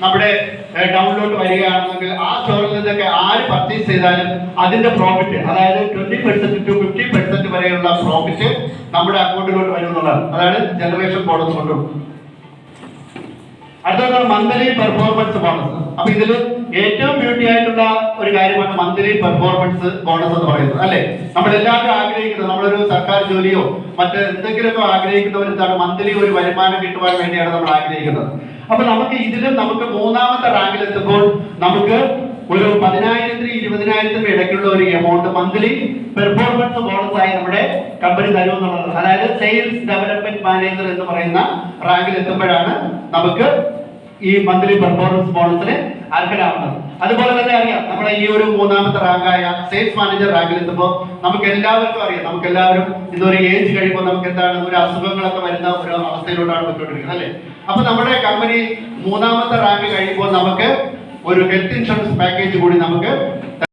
നമ്മുടെ ഡൗൺലോഡ് വരികയാണെന്നെങ്കിൽ ആ സ്റ്റോറിൽ നിന്നൊക്കെ ആര് പർച്ചേസ് ചെയ്താലും അതിന്റെ പ്രോഫിറ്റ്, അതായത് 20% to 50% വരെയുള്ള പ്രോഫിറ്റ് നമ്മുടെ അക്കൗണ്ടിലോട്ട് വരും എന്നുള്ളതാണ്. അതാണ് ജനറേഷൻ ബോണസ് കൊണ്ടും. അടുത്തത് മന്ത്ലി പെർഫോമൻസ് ബോണസ്. അപ്പൊ ഇതിൽ ഏറ്റവും ബ്യൂട്ടി ആയിട്ടുള്ള ഒരു കാര്യമാണ് മന്ത്ലി പെർഫോമൻസ് ബോണസ് എന്ന് പറയുന്നത്, അല്ലെ? നമ്മളെല്ലാവരും ആഗ്രഹിക്കുന്നത്, നമ്മളൊരു സർക്കാർ ജോലിയോ മറ്റെന്തെങ്കിലുമൊക്കെ ആഗ്രഹിക്കുന്നവരെന്താണ്, മന്ത്ലി ഒരു വരുമാനം കിട്ടുവാൻ വേണ്ടിയാണ് നമ്മൾ ആഗ്രഹിക്കുന്നത്. അപ്പൊ നമുക്ക് ഇതിലും നമുക്ക് മൂന്നാമത്തെ റാങ്കിൽ എത്തുമ്പോൾ നമുക്ക് ഒരു 10,000-നും 20,000-നും ഇടയ്ക്കുള്ള ഒരു എമൗണ്ട് മന്ത്ലി പെർഫോമൻസ് ബോണസ് ആയി നമ്മുടെ കമ്പനി തരുമെന്നുള്ളത്. അതായത് സെയിൽസ് ഡെവലപ്മെന്റ് മാനേജർ എന്ന് പറയുന്ന റാങ്കിൽ എത്തുമ്പോഴാണ് നമുക്ക് ഈ മന്ത്ലി പെർഫോമൻസ് ബോണസിന് അർഹരാവുന്നത്. അതുപോലെ തന്നെ അറിയാം, നമ്മുടെ ഈ ഒരു മൂന്നാമത്തെ റാങ്കായ സെയിൽസ് മാനേജർ റാങ്കിൽ എത്തുമ്പോൾ നമുക്ക് എല്ലാവർക്കും അറിയാം, നമുക്ക് എല്ലാവരും ഇതൊരു ഏജ് കഴിയുമ്പോൾ നമുക്ക് എന്താണ് ഒരു അസുഖങ്ങളൊക്കെ വരുന്ന ഒരു അവസ്ഥയിലോട്ടാണ് പോയിക്കൊണ്ടിരിക്കുന്നത്, അല്ലെ? അപ്പൊ നമ്മുടെ കമ്പനി മൂന്നാമത്തെ റാങ്ക് കഴിയുമ്പോൾ നമുക്ക് ഒരു ഹെൽത്ത് ഇൻഷുറൻസ് പാക്കേജ് കൂടി നമുക്ക്